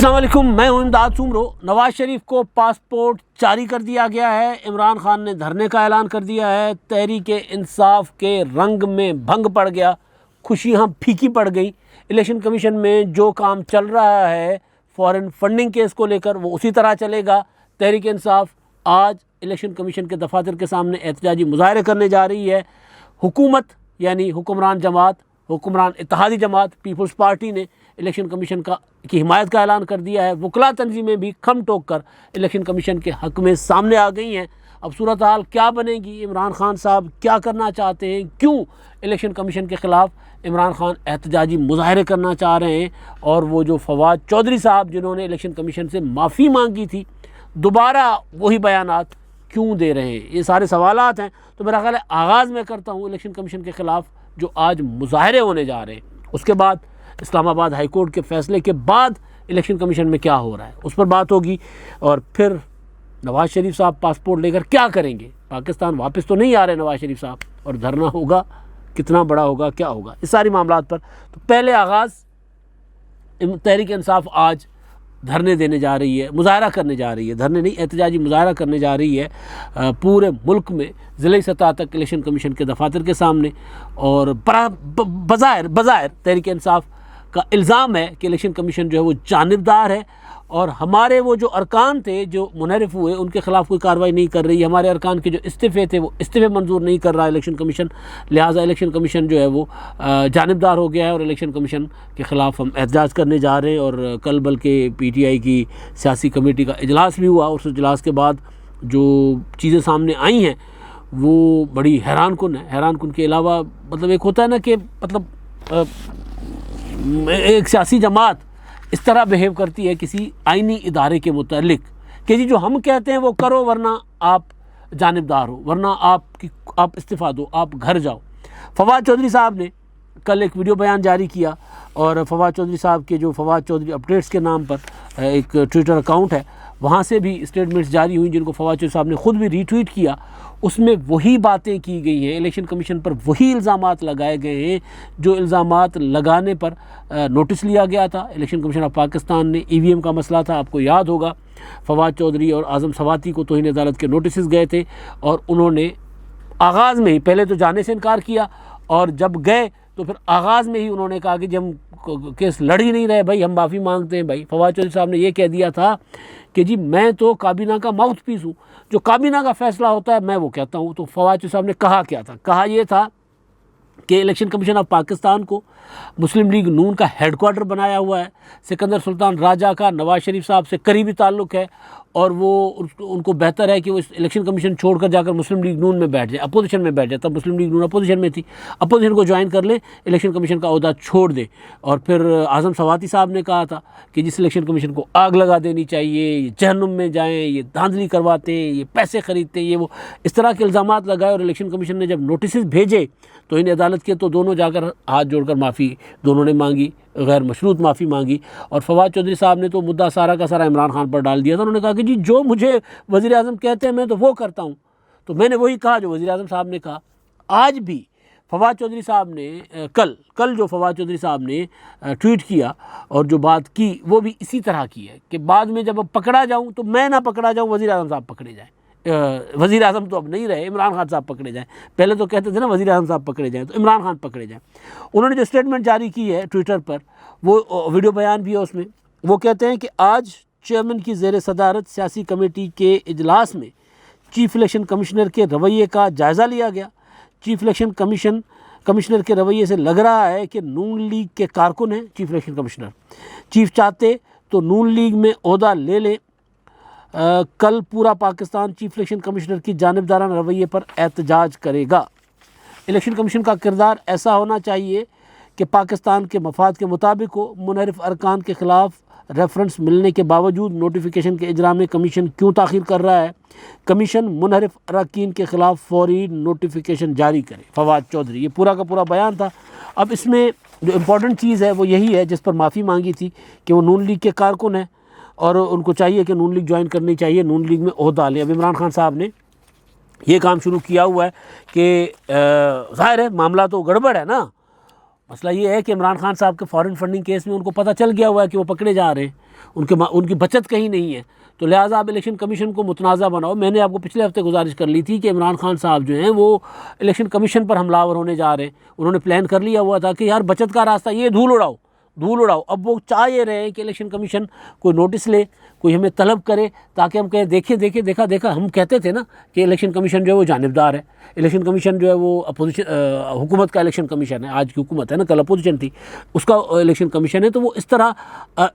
अस्सलाम वालेकुम, मैं हूं इमदाद सुमरो। नवाज शरीफ को पासपोर्ट जारी कर दिया गया है। इमरान खान ने धरने का ऐलान कर दिया है। तहरीक इंसाफ के रंग में भंग पड़ गया, खुशियां फीकी पड़ गई। इलेक्शन कमीशन में जो काम चल रहा है फॉरेन फंडिंग केस को लेकर, वो उसी तरह चलेगा। तहरीक इंसाफ आज इलेक्शन कमीशन के दफातर के सामने एहतजाजी मुजाहरे करने जा रही है। हुकूमत यानी हुक्मरान जमात, हुक्मरान इत्तेहादी जमात पीपल्स पार्टी ने इलेक्शन कमीशन की हिमायत का ऐलान कर दिया है। वकला तंजीमें भी खम टोक कर इलेक्शन कमीशन के हक़ में सामने आ गई हैं। अब सूरत हाल क्या बनेगी, इमरान खान साहब क्या करना चाहते हैं, क्यों इलेक्शन कमीशन के ख़िलाफ़ इमरान खान एहतजाजी मुजाहरे करना चाह रहे हैं, और वो जो फवाद चौधरी साहब जिन्होंने इलेक्शन कमीशन से माफ़ी मांगी थी, दोबारा वही बयानात क्यों दे रहे हैं, ये सारे सवालात हैं। तो मेरा ख़्याल है आगाज़ में करता हूँ इलेक्शन कमीशन के ख़िलाफ़ जो आज मुजाहरे होने जा रहे हैं, उसके बाद इस्लामाबाद हाई कोर्ट के फ़ैसले के बाद इलेक्शन कमीशन में क्या हो रहा है उस पर बात होगी। और फिर नवाज़ शरीफ साहब पासपोर्ट लेकर क्या करेंगे, पाकिस्तान वापस तो नहीं आ रहे नवाज़ शरीफ साहब, और धरना होगा, कितना बड़ा होगा, क्या होगा, इस सारी मामलात पर। तो पहले आगाज़ तहरीक इंसाफ आज धरने देने जा रही है, मुजाहरा करने जा रही है, धरने नहीं एहतजाजी मुजाहरा करने जा रही है पूरे मुल्क में ज़िले सतह तक इलेक्शन कमीशन के दफातर के सामने। और बज़ाहिर तहरीक इंसाफ का इल्ज़ाम है कि इलेक्शन कमीशन जो है वो जानिबदार है, और हमारे वो जो अरकान थे जो मुनहरिफ हुए उनके ख़िलाफ़ कोई कार्रवाई नहीं कर रही। हमारे अरकान के जो इस्तीफ़े थे वो इस्तीफ़े मंजूर नहीं कर रहा इलेक्शन कमीशन, लिहाजा इलेक्शन कमीशन जो है वो जानिबदार हो गया है, और इलेक्शन कमीशन के ख़िलाफ़ हम एहतजाज करने जा रहे हैं। और कल बल्कि PTI की सियासी कमेटी का इजलास भी हुआ, और उस इजलास के बाद जो चीज़ें सामने आई हैं वो बड़ी हैरान कुन है। हैरान कुन के अलावा मतलब एक होता है ना कि मतलब एक सियासी जमात इस तरह बिहेव करती है किसी आइनी इदारे के मुतालिक कि जी जो हम कहते हैं वो करो, वरना आप जानिबदार हो, वरना आप इस्तीफ़ा दो, आप घर जाओ। फवाद चौधरी साहब ने कल एक वीडियो बयान जारी किया, और फवाद चौधरी साहब के जो फवाद चौधरी अपडेट्स के नाम पर एक ट्विटर अकाउंट है, वहाँ से भी स्टेटमेंट्स जारी हुई जिनको फवाद चौधरी साहब ने ख़ुद भी रीट्वीट किया। उसमें वही बातें की गई हैं, इलेक्शन कमीशन पर वही इल्ज़ामात लगाए गए हैं जो इल्ज़ामात लगाने पर नोटिस लिया गया था। इलेक्शन कमीशन ऑफ पाकिस्तान ने EVM का मसला था, आपको याद होगा, फवाद चौधरी और आज़म सवाती को तौहीन अदालत के नोटिस गए थे, और उन्होंने आगाज़ में ही पहले तो जाने से इनकार किया, और जब गए तो फिर आगाज़ में ही उन्होंने कहा कि जब हम केस लड़ ही नहीं रहे भाई, हम माफ़ी मांगते हैं भाई। फवाद चौधरी साहब ने ये कह दिया था कि जी मैं तो काबीना का माउथ पीस हूँ, जो काबीना का फ़ैसला होता है मैं वो कहता हूँ। तो फवाद चौधरी साहब ने कहा क्या था, कहा ये था कि इलेक्शन कमीशन ऑफ पाकिस्तान को मुस्लिम लीग नून का हेडक्वार्टर बनाया हुआ है। सिकंदर सुल्तान राजा का नवाज़ शरीफ साहब से करीबी ताल्लुक़ है, और वो उनको बेहतर है कि वो इलेक्शन कमीशन छोड़कर जाकर मुस्लिम लीग नून में बैठ जाए, अपोजिशन में बैठ जाए। तब मुस्लिम लीग नून अपोजिशन में थी, अपोजिशन को ज्वाइन कर ले, इलेक्शन कमीशन का ओहदा छोड़ दे। और फिर आज़म सवाती साहब ने कहा था कि जिस इलेक्शन कमीशन को आग लगा देनी चाहिए, ये जहन्नुम में जाएँ, ये धांधली करवाते हैं, ये पैसे ख़रीदते हैं, ये वो इस तरह के इल्ज़ामात लगाए। और इलेक्शन कमीशन ने जब नोटिस भेजे तो इन अदालत के, तो दोनों जाकर हाथ जोड़कर माफ़ी दोनों ने मांगी, गैर मशरूत माफ़ी मांगी। और फवाद चौधरी साहब ने तो मुद्दा सारा का सारा इमरान खान पर डाल दिया था। उन्होंने कहा कि जी जो मुझे वज़ीर आज़म कहते हैं मैं तो वो करता हूँ, तो मैंने वही कहा जो वज़ीर आज़म साहब ने कहा। आज भी फवाद चौधरी साहब ने कल जो फवाद चौधरी साहब ने ट्वीट किया और जो बात की वो भी इसी तरह की है कि बाद में जब पकड़ा जाऊँ तो मैं ना पकड़ा जाऊँ, वज़ीर आज़म साहब पकड़े जाएँ। वज़ीर आज़म तो अब नहीं रहे, इमरान खान साहब पकड़े जाएँ। पहले तो कहते थे ना वज़ीर आज़म साहब पकड़े जाएँ, तो इमरान खान पकड़े जाएँ। उन्होंने जो स्टेटमेंट जारी की है ट्विटर पर, वो वीडियो बयान भी है उसमें। वो कहते हैं कि आज चेयरमैन की ज़ेर सदारत सियासी कमेटी के इजलास में चीफ इलेक्शन कमिश्नर के रवैये का जायज़ा लिया गया। चीफ इलेक्शन कमिश्नर के रवैये से लग रहा है कि नून लीग के कारकुन हैं चीफ इलेक्शन कमिश्नर। चीफ चाहते तो नून लीग में ओहदा ले लें। कल पूरा पाकिस्तान चीफ इलेक्शन कमिश्नर की जानिबदाराना रवैये पर एहतजाज करेगा। इलेक्शन कमीशन का किरदार ऐसा होना चाहिए कि पाकिस्तान के मफाद के मुताबिक हो। मुनहरिफ अरकान के ख़िलाफ़ रेफरेंस मिलने के बावजूद नोटिफिकेशन के इजरा में कमीशन क्यों ताख़ीर कर रहा है। कमीशन मुनहरिफ अरकान के ख़िलाफ़ फौरी नोटिफिकेशन जारी करे। फवाद चौधरी, ये पूरा का पूरा बयान था। अब इसमें जो इम्पोर्टेंट चीज़ है वो यही है जिस पर माफ़ी मांगी थी कि वो नून लीग के कारकुन हैं और उनको चाहिए कि नून लीग ज्वाइन करनी चाहिए, नून लीग में ओहदा लें। अब इमरान खान साहब ने ये काम शुरू किया हुआ है कि ज़ाहिर है मामला तो गड़बड़ है ना, मसला ये है कि इमरान खान साहब के फॉरेन फंडिंग केस में उनको पता चल गया हुआ है कि वो पकड़े जा रहे हैं, उनकी बचत कहीं नहीं है, तो लिहाजा आप इलेक्शन कमीशन को मुतनाज़ा बनाओ। मैंने आपको पिछले हफ्ते गुजारिश कर ली थी कि इमरान खान साहब जो हैं वो इलेक्शन कमीशन पर हमलावर होने जा रहे हैं। उन्होंने प्लान कर लिया हुआ था कि यार बचत का रास्ता ये धूल उड़ाओ, धूल उड़ाओ। अब वो चाह ये रहे हैं कि इलेक्शन कमीशन कोई नोटिस ले, कोई हमें तलब करे, ताकि हम कहें देखिए देखिए देखा देखा। हम कहते थे ना कि इलेक्शन कमीशन जो है वो जानिबदार है, इलेक्शन कमीशन जो है वो अपोजिशन हुकूमत का इलेक्शन कमीशन है। आज की हुकूमत है ना, कल अपोजिशन थी, उसका इलेक्शन कमीशन है। तो वो इस तरह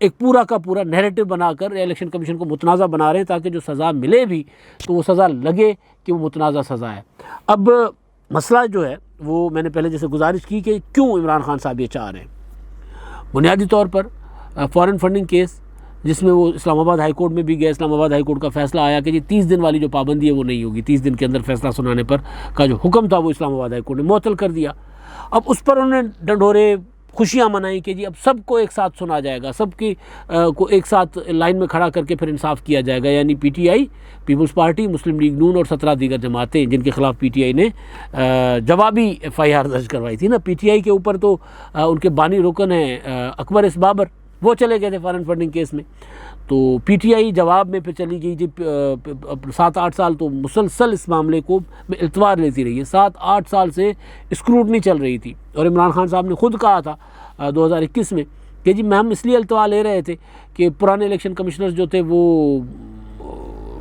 एक पूरा का पूरा नैरेटिव बनाकर इलेक्शन कमीशन को मुतनाज़ा बना रहे हैं, ताकि जो सज़ा मिले भी तो वो सज़ा लगे कि वो मुतनाज़ा सज़ा है। अब मसला जो है वो मैंने पहले जैसे गुजारिश की कि क्यों इमरान खान साहब ये चाह रहे हैं। बुनियादी तौर पर फॉरेन फंडिंग केस जिसमें वो इस्लामाबाद हाई कोर्ट में भी गए, इस्लामाबाद हाई कोर्ट का फैसला आया कि जी 30 दिन वाली जो पाबंदी है वो नहीं होगी, 30 दिन के अंदर फैसला सुनाने पर का जो हुक्म था वो इस्लामाबाद हाई कोर्ट ने मुअत्तल कर दिया। अब उस पर उन्होंने डंडोरे खुशियाँ मनाई कि जी अब सबको एक साथ सुना जाएगा, सबकी को एक साथ लाइन में खड़ा करके फिर इंसाफ किया जाएगा। यानी पीटीआई, पीपल्स पार्टी, मुस्लिम लीग नून और 17 दीगर जमातें जिनके खिलाफ पीटीआई ने जवाबी एफआईआर दर्ज करवाई थी ना। पीटीआई के ऊपर तो उनके बानी रुकन हैं अकबर इस बाबर, वो चले गए थे फॉरेन फंडिंग केस में, तो पीटीआई जवाब में फिर चली गई जी। 7-8 साल तो मुसलसल इस मामले को इल्तवार लेती रही है, 7-8 साल से स्क्रूटनी चल रही थी। और इमरान खान साहब ने खुद कहा था 2021 में कि जी हम इसलिए इल्तवा ले रहे थे कि पुराने इलेक्शन कमिश्नर्स जो थे वो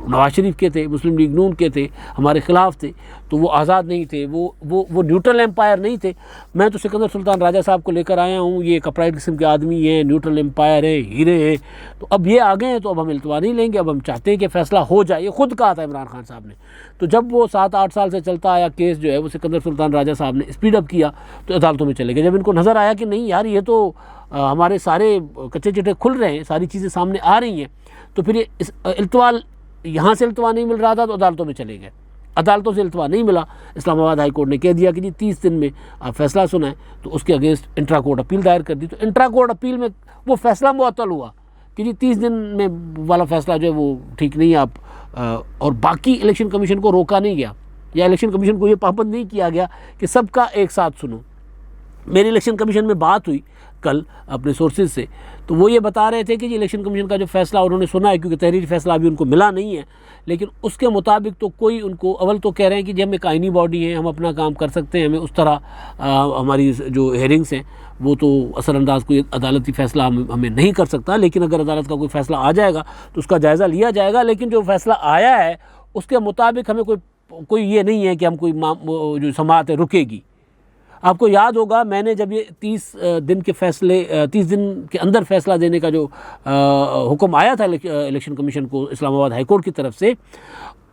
नवाज शरीफ के थे, मुस्लिम लीग नून के थे, हमारे ख़िलाफ़ थे, तो वो आज़ाद नहीं थे, वो न्यूट्रल एम्पायर नहीं थे। मैं तो सिकंदर सुल्तान राजा साहब को लेकर आया हूँ, ये एक अपराइट किस्म के आदमी हैं, न्यूट्रल एम्पायर है, हीरे हैं, तो अब ये आ गए हैं तो अब हम इल्तवा नहीं लेंगे, अब हम चाहते हैं कि फ़ैसला हो जाए। ये खुद कहा था इमरान खान साहब ने। तो जब वो 7-8 साल से चलता आया केस जो है वो सिकंदर सुल्तान राजा साहब ने स्पीड अप किया तो अदालतों में चले गए। जब इनको नज़र आया कि नहीं यार ये तो हमारे सारे कच्चे चिट्ठे खुल रहे हैं, सारी चीज़ें सामने आ रही हैं, तो फिर ये इल्तवा यहाँ से इल्तवा नहीं मिल रहा था तो अदालतों में चले गए। अदालतों से इल्तवा नहीं मिला, इस्लामाबाद हाई कोर्ट ने कह दिया कि जी 30 दिन में आप फैसला सुनाएं, तो उसके अगेंस्ट इंट्रा कोर्ट अपील दायर कर दी। तो इंट्रा कोर्ट अपील में वो फैसला मुअत्तल हुआ कि जी 30 दिन में वाला फैसला जो है वो ठीक नहीं है आप, और बाकी इलेक्शन कमीशन को रोका नहीं गया या इलेक्शन कमीशन को ये पाबंद नहीं किया गया कि सबका एक साथ सुनो। मेरी इलेक्शन कमीशन में बात हुई कल अपने सोर्सेज से, तो वो ये बता रहे थे कि जी इलेक्शन कमीशन का जो फैसला उन्होंने सुना है, क्योंकि तहरीरी फैसला अभी उनको मिला नहीं है, लेकिन उसके मुताबिक तो कोई उनको अव्वल तो कह रहे हैं कि जी हम एक आइनी बॉडी है, हम अपना काम कर सकते हैं, हमें उस तरह हमारी जो हेयरिंग्स हैं वो तो असरअंदाज कोई अदालती फ़ैसला हमें नहीं कर सकता, लेकिन अगर अदालत का कोई फ़ैसला आ जाएगा तो उसका जायज़ा लिया जाएगा। लेकिन जो फ़ैसला आया है उसके मुताबिक हमें कोई ये नहीं है कि हम कोई जो समाअत है रुकेगी। आपको याद होगा मैंने जब ये 30 दिन के फैसले 30 दिन के अंदर फ़ैसला देने का जो हुक्म आया था इलेक्शन कमीशन को इस्लामाबाद हाई कोर्ट की तरफ से,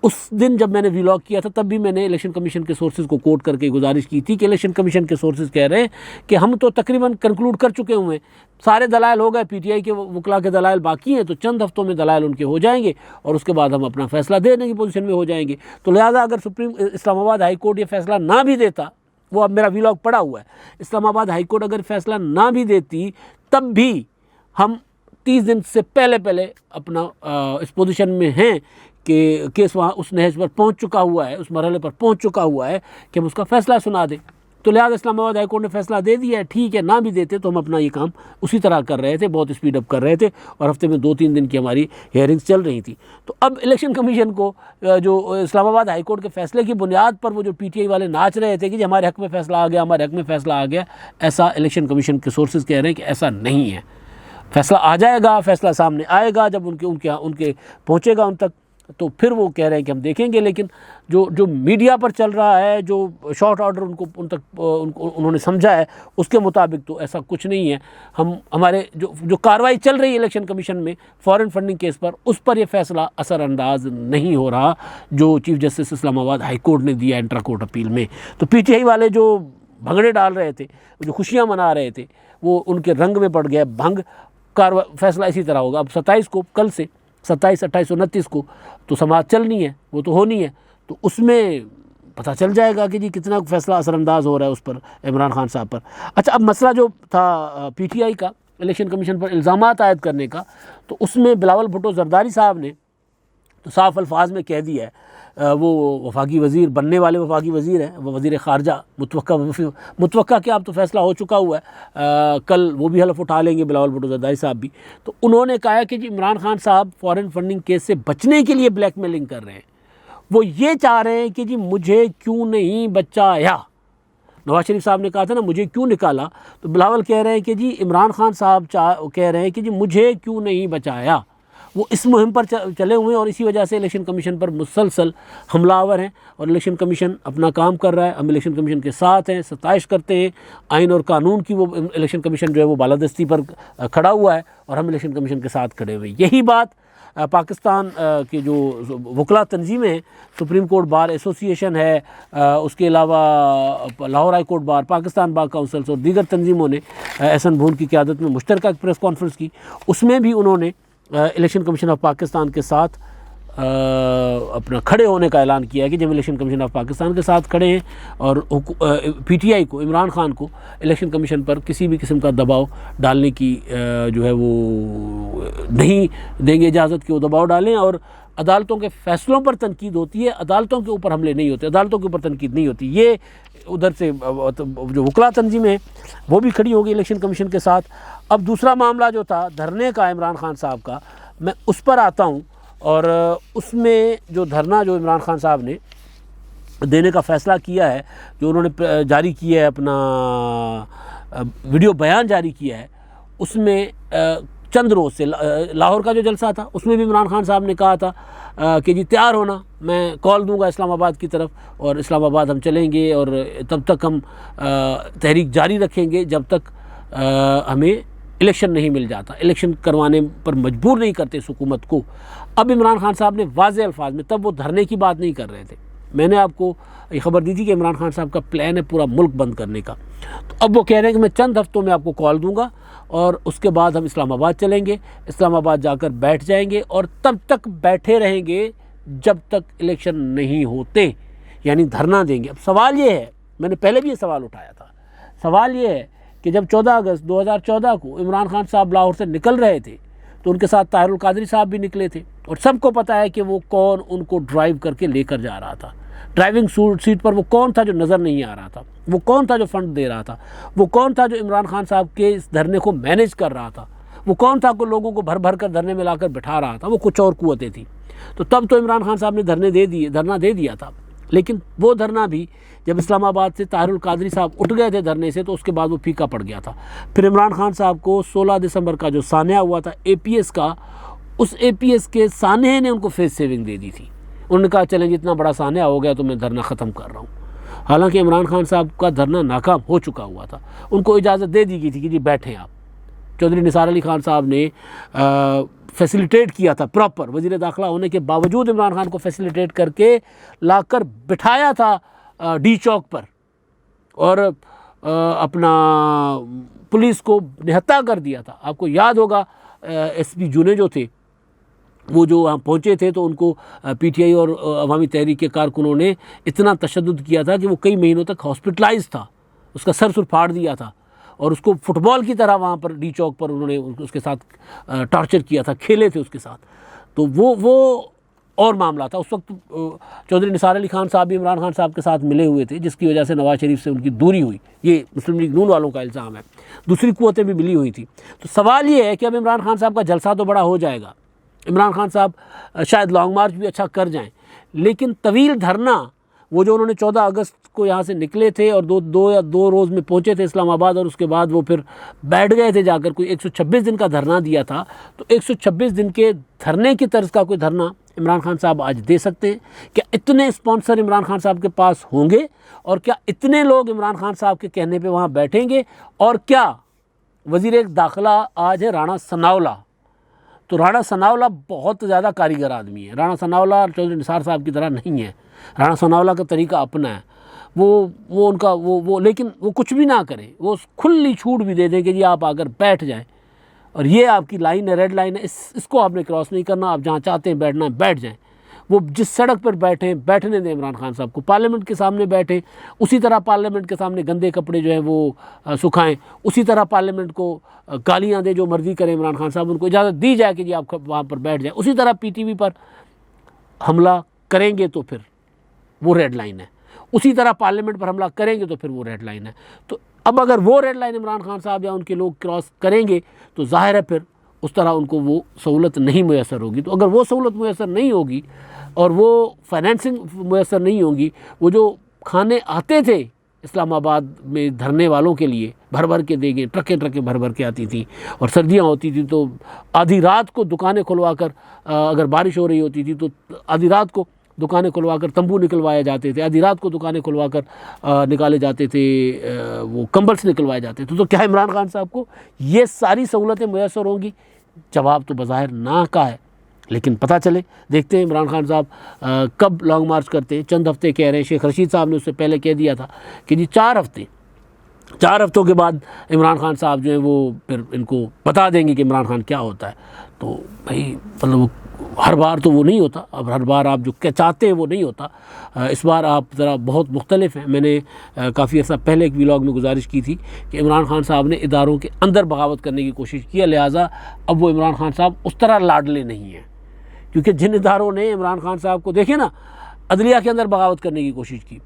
उस दिन जब मैंने व्लॉग किया था तब भी मैंने इलेक्शन कमीशन के सोर्सेज को कोट करके गुजारिश की थी कि इलेक्शन कमीशन के सोर्सेज कह रहे हैं कि हम तो तकरीबन कंक्लूड कर चुके हुए हैं, सारे दलाइल हो गए, पीटीआई के वकला के दलाइल बाकी हैं, तो चंद हफ्तों में दलाइल उनके हो जाएंगे और उसके बाद हम अपना फ़ैसला देने की पोजीशन में हो जाएंगे। तो लिहाजा अगर इस्लामाबाद हाई कोर्ट ये फ़ैसला ना भी देता, वो अब मेरा व्लॉग पड़ा हुआ है, इस्लामाबाद हाई कोर्ट अगर फ़ैसला ना भी देती तब भी हम 30 दिन से पहले अपना इस पोजीशन में हैं कि केस वहाँ उस नहज पर पहुँच चुका हुआ है, उस मरहले पर पहुँच चुका हुआ है कि हम उसका फ़ैसला सुना दें। तो लिहाजा इस्लामाबाद हाई कोर्ट ने फ़ैसला दे दिया है, ठीक है, ना भी देते तो हम अपना ये काम उसी तरह कर रहे थे, बहुत स्पीड अप कर रहे थे और हफ्ते में 2-3 दिन की हमारी हेयरिंग्स चल रही थी। तो अब इलेक्शन कमीशन को जो इस्लामाबाद हाई कोर्ट के फ़ैसले की बुनियाद पर वो जो पीटीआई वाले नाच रहे थे कि जी हमारे हक़ में फ़ैसला आ गया, हमारे हक़ में फ़ैसला आ गया, ऐसा इलेक्शन कमीशन के सोर्सेज कह रहे हैं कि ऐसा नहीं है। फ़ैसला आ जाएगा, फ़ैसला सामने आएगा, जब उनके पहुँचेगा उन तक, तो फिर वो कह रहे हैं कि हम देखेंगे। लेकिन जो मीडिया पर चल रहा है, जो शॉर्ट ऑर्डर उन्होंने समझा है, उसके मुताबिक तो ऐसा कुछ नहीं है। हमारे जो कार्रवाई चल रही है इलेक्शन कमीशन में फॉरेन फंडिंग केस पर, उस पर यह फ़ैसला असरअंदाज नहीं हो रहा जो chief justice Islamabad high court ने दिया इंट्रा कोर्ट अपील में। तो पीटीआई वाले जो भंगड़े डाल रहे थे, जो खुशियाँ मना रहे थे, वो उनके रंग में पड़ गया भंग। फ़ैसला इसी तरह होगा। अब 27 को, कल से 27, 28, 29 को तो समाअत चलनी है, वो तो होनी है, तो उसमें पता चल जाएगा कि जी कितना फ़ैसला असरअंदाज हो रहा है उस पर, इमरान खान साहब पर। अच्छा, अब मसला जो था पीटीआई का इलेक्शन कमीशन पर इल्ज़ामात आयद करने का, तो उसमें बिलावल भुट्टो ज़रदारी साहब ने तो साफ अल्फाज में कह दिया है वो वफाकी वज़ीर बनने वाले वफाकी वज़ीर हैं, वो वज़ीर ख़ारजा मुतवक्का क्या अब तो फ़ैसला हो चुका हुआ है, कल वो भी हलफ उठा लेंगे, बिलावल भुट्टो ज़रदारी साहब भी। तो उन्होंने कहा है कि जी इमरान खान साहब फ़ॉरेन फंडिंग केस से बचने के लिए ब्लैकमेलिंग कर रहे हैं। वो ये चाह रहे हैं कि जी मुझे क्यों नहीं बचाया। नवाज शरीफ साहब ने कहा था ना मुझे क्यों निकाला, तो बिलावल कह रहे हैं कि जी इमरान खान साहब कह रहे हैं कि जी मुझे क्यों नहीं बचाया। वो इस मुहिम पर चले हुए हैं और इसी वजह से इलेक्शन कमीशन पर मुसलसल हमलावर हैं और इलेक्शन कमीशन अपना काम कर रहा है। हम इलेक्शन कमीशन के साथ हैं, सताइश करते हैं आइन और कानून की। वो इलेक्शन कमीशन जो है वो बालादस्ती पर खड़ा हुआ है और हम इलेक्शन कमीशन के साथ खड़े हुए हैं। यही बात पाकिस्तान के जो वकला तंजीमें हैं, सुप्रीम कोर्ट बार एसोसिएशन है, उसके अलावा Lahore high court bar, Pakistan बार काउंसिल्स और दीगर तंजीमों ने एहसन भून की क़यादत में मुश्तरका प्रेस कॉन्फ्रेंस की। उसमें भी उन्होंने इलेक्शन कमीशन ऑफ पाकिस्तान के साथ अपना खड़े होने का ऐलान किया है कि जब इलेक्शन कमीशन ऑफ पाकिस्तान के साथ खड़े हैं और पीटीआई को, इमरान खान को इलेक्शन कमीशन पर किसी भी किस्म का दबाव डालने की जो है वो नहीं देंगे इजाज़त कि वो दबाव डालें। और अदालतों के फ़ैसलों पर तनकीद होती है, अदालतों के ऊपर हमले नहीं होते, अदालतों के ऊपर तनकीद नहीं होती। ये उधर से जो वकला तंजीमें हैं वो भी खड़ी होगी इलेक्शन कमीशन के साथ। अब दूसरा मामला जो था धरने का इमरान खान साहब का, मैं उस पर आता हूँ। और उसमें जो धरना जो इमरान खान साहब ने देने का फ़ैसला किया है, जो उन्होंने जारी किया है, अपना वीडियो बयान जारी किया है, उसमें चंद रोज़ से लाहौर का जो जलसा था उसमें भी इमरान खान साहब ने कहा था कि जी तैयार होना, मैं कॉल दूंगा इस्लामाबाद की तरफ और इस्लामाबाद हम चलेंगे और तब तक हम तहरीक जारी रखेंगे जब तक हमें इलेक्शन नहीं मिल जाता, इलेक्शन करवाने पर मजबूर नहीं करते इस हुकूमत को। अब इमरान खान साहब ने वाज़े अल्फाज में, तब वो धरने की बात नहीं कर रहे थे, मैंने आपको ये खबर दी थी कि इमरान खान साहब का प्लान है पूरा मुल्क बंद करने का। तो अब वो कह रहे हैं कि मैं चंद हफ्तों में आपको कॉल दूंगा और उसके बाद हम इस्लामाबाद चलेंगे, इस्लामाबाद जाकर बैठ जाएंगे और तब तक बैठे रहेंगे जब तक इलेक्शन नहीं होते, यानी धरना देंगे। अब सवाल ये है, मैंने पहले भी ये सवाल उठाया था, सवाल ये है कि जब 14 अगस्त 2014 को इमरान खान साहब लाहौर से निकल रहे थे तो उनके साथ ताहिरुल कादरी साहब भी निकले थे और सबको पता है कि वो कौन उनको ड्राइव करके लेकर जा रहा था। ड्राइविंग सीट पर वो कौन था जो नज़र नहीं आ रहा था, वो कौन था जो फंड दे रहा था, वो कौन था जो इमरान खान साहब के इस धरने को मैनेज कर रहा था, वो कौन था को लोगों को भर भर कर धरने में लाकर बिठा रहा था। वो कुछ और कुव्वतें थी। तो तब तो इमरान खान साहब ने धरना दे दिया था, लेकिन वो धरना भी जब इस्लामाबाद से ताहिरुल कादरी साहब उठ गए थे धरने से तो उसके बाद वो फीका पड़ गया था। फिर इमरान खान साहब को 16 दिसंबर का जो सान्या हुआ था APS का, उस APS के सान्हे ने उनको फेस सेविंग दे दी थी। उन्होंने कहा चलें जितना बड़ा सान्या हो गया तो मैं धरना ख़त्म कर रहा हूँ। हालांकि इमरान खान साहब का धरना नाकाम हो चुका हुआ था, उनको इजाज़त दे दी गई थी कि जी बैठें आप। चौधरी निसार अली खान साहब ने फैसिलिटेट किया था, प्रॉपर वज़ीर दाखिला होने के बावजूद इमरान खान को फैसिलिटेट करके लाकर बिठाया था D चौक पर और अपना पुलिस को निहत्ता कर दिया था। आपको याद होगा SP जूने जो थे वो जो वहाँ पहुँचे थे तो उनको PTI और अवामी तहरीक के कारकुनों ने इतना तशद्दुद किया था कि वो कई महीनों तक हॉस्पिटलाइज था, उसका सर फाड़ दिया था और उसको फुटबॉल की तरह वहाँ पर D चौक पर उन्होंने उसके साथ टॉर्चर किया था, खेले थे उसके साथ। तो वो और मामला था। उस वक्त चौधरी निसार अली खान साहब भी इमरान खान साहब के साथ मिले हुए थे, जिसकी वजह से नवाज शरीफ से उनकी दूरी हुई, ये मुस्लिम लीग नून वालों का इल्ज़ाम है। दूसरी कुव्वतें भी मिली हुई थी। तो सवाल ये है कि अब इमरान खान साहब का जलसा तो बड़ा हो जाएगा, इमरान खान साहब शायद लॉन्ग मार्च भी अच्छा कर जाएं, लेकिन तवील धरना वो जो उन्होंने 14 अगस्त को यहाँ से निकले थे और दो रोज़ में पहुँचे थे इस्लामाबाद और उसके बाद वो फिर बैठ गए थे जाकर, कोई 126 दिन का धरना दिया था। तो 126 दिन के धरने की तर्ज का कोई धरना इमरान खान साहब आज दे सकते हैं? क्या इतने स्पॉन्सर इमरान खान साहब के पास होंगे और क्या इतने लोग इमरान खान साहब के कहने पे वहाँ बैठेंगे? और क्या वज़ीर दाखिला आज है राणा सनाउल्लाह, तो राणा सनाउल्लाह बहुत ज़्यादा कारीगर आदमी है। राणा सनाउल्लाह चौधरी निसार साहब की तरह नहीं है, राणा सनाउल्लाह का तरीका अपना है। वो उनका वो लेकिन वो कुछ भी ना करें, वो खुली छूट भी दे दें कि जी आप आकर बैठ जाएं और ये आपकी लाइन है, रेड लाइन है, इसको आपने क्रॉस नहीं करना, आप जहाँ चाहते हैं बैठना है बैठ जाएं। वो जिस सड़क पर बैठें बैठने दें इमरान खान साहब को, पार्लियामेंट के सामने बैठें, उसी तरह पार्लियामेंट के सामने गंदे कपड़े जो हैं वो सुखाएं, उसी तरह पार्लियामेंट को गालियाँ दें, जो मर्ज़ी करें इमरान खान साहब, उनको इजाज़त दी जाए कि जी आप वहाँ पर बैठ जाएं। उसी तरह PTV पर हमला करेंगे तो फिर वो रेड लाइन है, उसी तरह पार्लियामेंट पर हमला करेंगे तो फिर वो रेड लाइन है। तो अब अगर वो रेड लाइन इमरान खान साहब या उनके लोग क्रॉस करेंगे तो जाहिर है फिर उस तरह उनको वो सहूलत नहीं मैसर होगी। तो अगर वो सहूलत मैसर नहीं होगी और वो फाइनेंसिंग मैसर नहीं होगी, वो जो खाने आते थे इस्लामाबाद में धरने वालों के लिए भर भर के देंगे, ट्रकें ट्रकें भर भर के आती थी, और सर्दियाँ होती थी तो आधी रात को दुकानें खुलवा कर, अगर बारिश हो रही होती थी तो आधी रात को दुकानें खुलवा कर तंबू निकलवाए जाते थे, आधी रात को दुकानें खुलवा कर निकाले जाते थे, वो कंबल्स निकलवाए जाते थे। तो क्या इमरान खान साहब को ये सारी सहूलतें मैसर होंगी? जवाब तो बज़ाहिर ना का है, लेकिन पता चले, देखते हैं इमरान खान साहब कब लॉन्ग मार्च करते हैं। चंद हफ्ते कह रहे हैं, शेख रशीद साहब ने उससे पहले कह दिया था कि जी 4 हफ्तों के बाद इमरान खान साहब जो है वो फिर इनको बता देंगे कि इमरान खान क्या होता है। तो भाई मतलब हर बार तो वो नहीं होता, अब हर बार आप जो चाहते हैं वो नहीं होता। इस बार आप ज़रा बहुत मुख्तलिफ हैं। मैंने काफ़ी अर्सा पहले एक व्लॉग में गुजारिश की थी कि इमरान खान साहब ने इदारों के अंदर बगावत करने की कोशिश की है, लिहाजा अब वो इमरान खान साहब उस तरह लाडले नहीं हैं, क्योंकि जिन इदारों ने इमरान खान साहब को देखे ना अदलिया के अंदर बगावत करने की कोशिश की,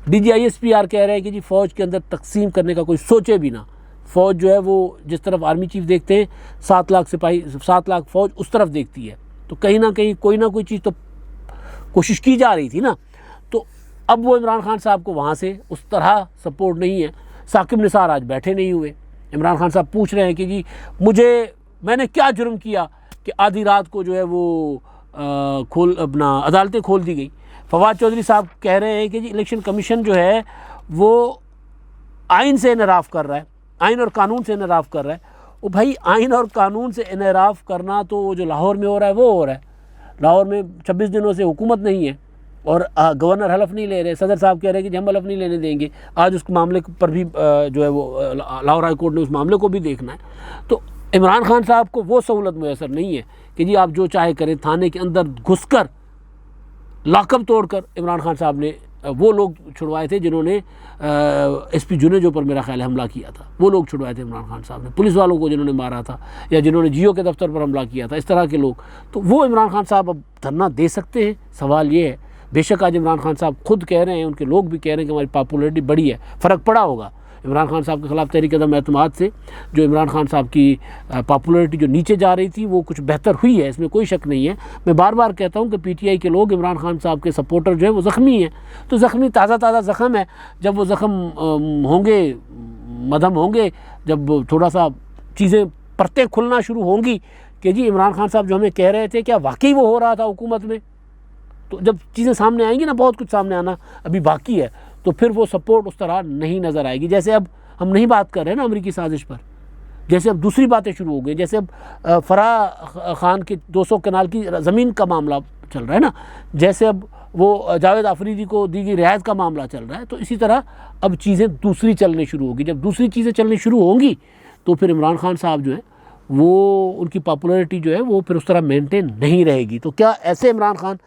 DGISPR कह रहे हैं कि जी फ़ौज के अंदर तकसीम करने का कोई सोचे भी ना। फ़ौज जो है वो जिस तरफ आर्मी चीफ देखते हैं 7 लाख सिपाही, 7 लाख फ़ौज उस तरफ देखती है, तो कहीं ना कहीं कोई ना कोई चीज़ तो कोशिश की जा रही थी ना। तो अब वो इमरान खान साहब को वहाँ से उस तरह सपोर्ट नहीं है। साकिब निसार आज बैठे नहीं हुए, इमरान खान साहब पूछ रहे हैं कि जी मैंने क्या जुर्म किया कि आधी रात को जो है वो अपना अदालतें खोल दी गई। फवाद चौधरी साहब कह रहे हैं कि जी इलेक्शन कमीशन जो है वो आइन से इनराफ़ कर रहा है, आइन और कानून से इनराफ़ कर रहा है। वो भाई आइन और कानून से इनराफ़ करना तो वो जो लाहौर में हो रहा है वो हो रहा है। लाहौर में 26 दिनों से हुकूमत नहीं है और गवर्नर हलफ नहीं ले रहे, सदर साहब कह रहे हैं कि हम हलफ नहीं लेने देंगे। आज उस मामले पर भी जो है वो लाहौर हाई कोर्ट ने उस मामले को भी देखना है। तो इमरान खान साहब को वो सहूलत मैसर नहीं है कि जी आप जो चाहे करें। थाने के अंदर घुसकर लाकअप तोड़कर इमरान खान साहब ने वो लोग छुड़वाए थे जिन्होंने SP जुनेजो पर मेरा ख्याल है हमला किया था, वो लोग छुड़वाए थे इमरान खान साहब ने। पुलिस वालों को जिन्होंने मारा था या जिन्होंने जियो के दफ्तर पर हमला किया था, इस तरह के लोग, तो वो इमरान खान साहब अब धरना दे सकते हैं। सवाल ये है, बेशक आज इमरान खान साहब खुद कह रहे हैं, उनके लोग भी कह रहे हैं कि हमारी पॉपुलरिटी बढ़ी है, फ़र्क पड़ा होगा इमरान खान साहब के ख़िलाफ़ तहरीक अदम एतमाद से। जो इमरान खान साहब की पॉपुलरिटी जो नीचे जा रही थी वो कुछ बेहतर हुई है, इसमें कोई शक नहीं है। मैं बार बार कहता हूँ कि PTI के लोग इमरान खान साहब के सपोर्टर जो है वो ज़ख्मी हैं। तो ज़ख्मी ताज़ा ज़ख़म है, जब वो ज़ख़म होंगे, मदहम होंगे, जब थोड़ा सा चीज़ें परतें खुलना शुरू होंगी कि जी इमरान खान साहब जो हमें कह रहे थे क्या वाकई वो हो रहा था हुकूमत में, तो जब चीज़ें सामने आएंगी ना, बहुत कुछ सामने आना अभी बाकी है, तो फिर वो सपोर्ट उस तरह नहीं नज़र आएगी। जैसे अब हम नहीं बात कर रहे हैं ना अमरीकी साजिश पर, जैसे अब दूसरी बातें शुरू हो गई, जैसे अब फराह खान के 200 कनाल की ज़मीन का मामला चल रहा है ना, जैसे अब वो जावेद आफरीदी को दी गई रियायत का मामला चल रहा है, तो इसी तरह अब चीज़ें दूसरी चलनी शुरू होगी। जब दूसरी चीज़ें चलनी शुरू होंगी तो फिर इमरान खान साहब जो है वो, उनकी पॉपुलरिटी जो है वो फिर उस तरह मेंटेन नहीं रहेगी। तो क्या ऐसे इमरान खान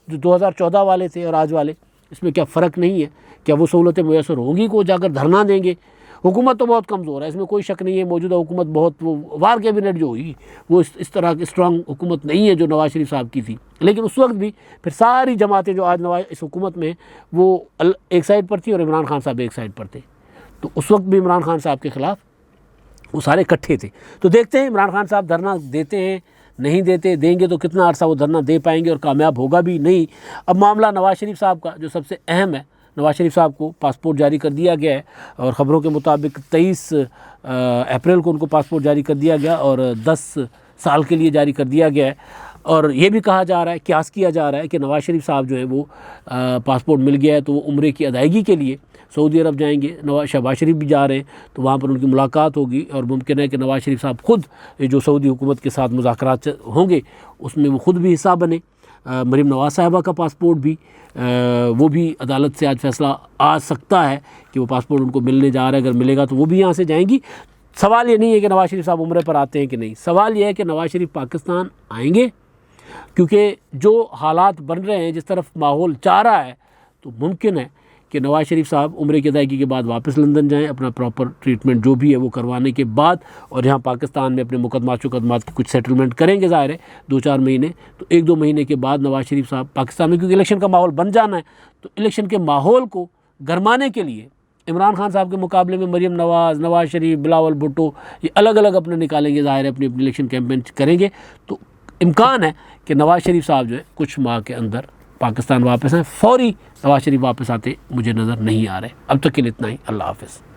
जो 2014 वाले थे और आज वाले, इसमें क्या फ़र्क नहीं है? क्या वो सहूलतें मैसर होंगी को जाकर धरना देंगे? हुकूमत तो बहुत कमज़ोर है, इसमें कोई शक नहीं है। मौजूदा हुकूमत बहुत, वो वार कैबिनेट जो हुई वो इस तरह की स्ट्रॉन्ग हुकूमत नहीं है जो नवाज शरीफ साहब की थी, लेकिन उस वक्त भी फिर सारी जमातें जो आज नवाज इस हुकूमत में वो एक साइड पर थी और इमरान खान साहब एक साइड पर थे, तो उस वक्त भी इमरान खान साहब के ख़िलाफ़ वो सारे इकट्ठे थे। तो देखते हैं इमरान खान साहब धरना देते हैं, नहीं देते, देंगे तो कितना अर्सा वो धरना दे पाएंगे और कामयाब होगा भी नहीं। अब मामला नवाज शरीफ साहब का जो सबसे अहम है, नवाज शरीफ साहब को पासपोर्ट जारी कर दिया गया है और ख़बरों के मुताबिक 23 अप्रैल को उनको पासपोर्ट जारी कर दिया गया और 10 साल के लिए जारी कर दिया गया है। और ये भी कहा जा रहा है, क्यास किया जा रहा है कि नवाज शरीफ साहब जो है वो पासपोर्ट मिल गया है तो वो उम्रे की अदायगी के लिए सऊदी अरब जाएंगे। शहबाज शरीफ भी जा रहे हैं तो वहाँ पर उनकी मुलाकात होगी और मुमकिन है कि नवाज शरीफ साहब खुद जो सऊदी हुकूमत के साथ मुज़ाकरात होंगे उसमें वो खुद भी हिस्सा बने। मरीम नवाज साहिबा का पासपोर्ट भी वो भी अदालत से आज फैसला आ सकता है कि वो पासपोर्ट उनको मिलने जा रहा है, अगर मिलेगा तो वो भी यहाँ से जाएंगी। सवाल ये नहीं है कि नवाज शरीफ साहब उम्रे पर आते हैं कि नहीं, सवाल ये है कि नवाज शरीफ पाकिस्तान आएंगे, क्योंकि जो हालात बन रहे हैं, जिस तरफ माहौल चाह रहा है, तो मुमकिन है कि नवाज़ शरीफ साहब उम्रे की अदायगी के बाद वापस लंदन जाएं, अपना प्रॉपर ट्रीटमेंट जो भी है वो करवाने के बाद, और यहाँ पाकिस्तान में अपने मुकदमात की कुछ सेटलमेंट करेंगे ज़ाहिर है 2-4 महीने। तो 1-2 महीने के बाद नवाज़ शरीफ साहब पाकिस्तान में, क्योंकि इलेक्शन का माहौल बन जाना है, तो इलेक्शन के माहौल को गरमाने के लिए इमरान खान साहब के मुकाबले में मरीम नवाज़, नवाज़ शरीफ, बिलावल भुट्टो, ये अलग अलग अपने निकालेंगे, ज़ाहिर है अपनी अपनी इलेक्शन कैंपेन करेंगे। तो इम्कान है कि नवाज़ शरीफ साहब जो है कुछ माह के अंदर पाकिस्तान वापस आए। फौरी नवाज़ शरीफ वापस आते मुझे नज़र नहीं आ रहे। अब तक के लिए इतना ही। अल्लाह हाफ़िज़।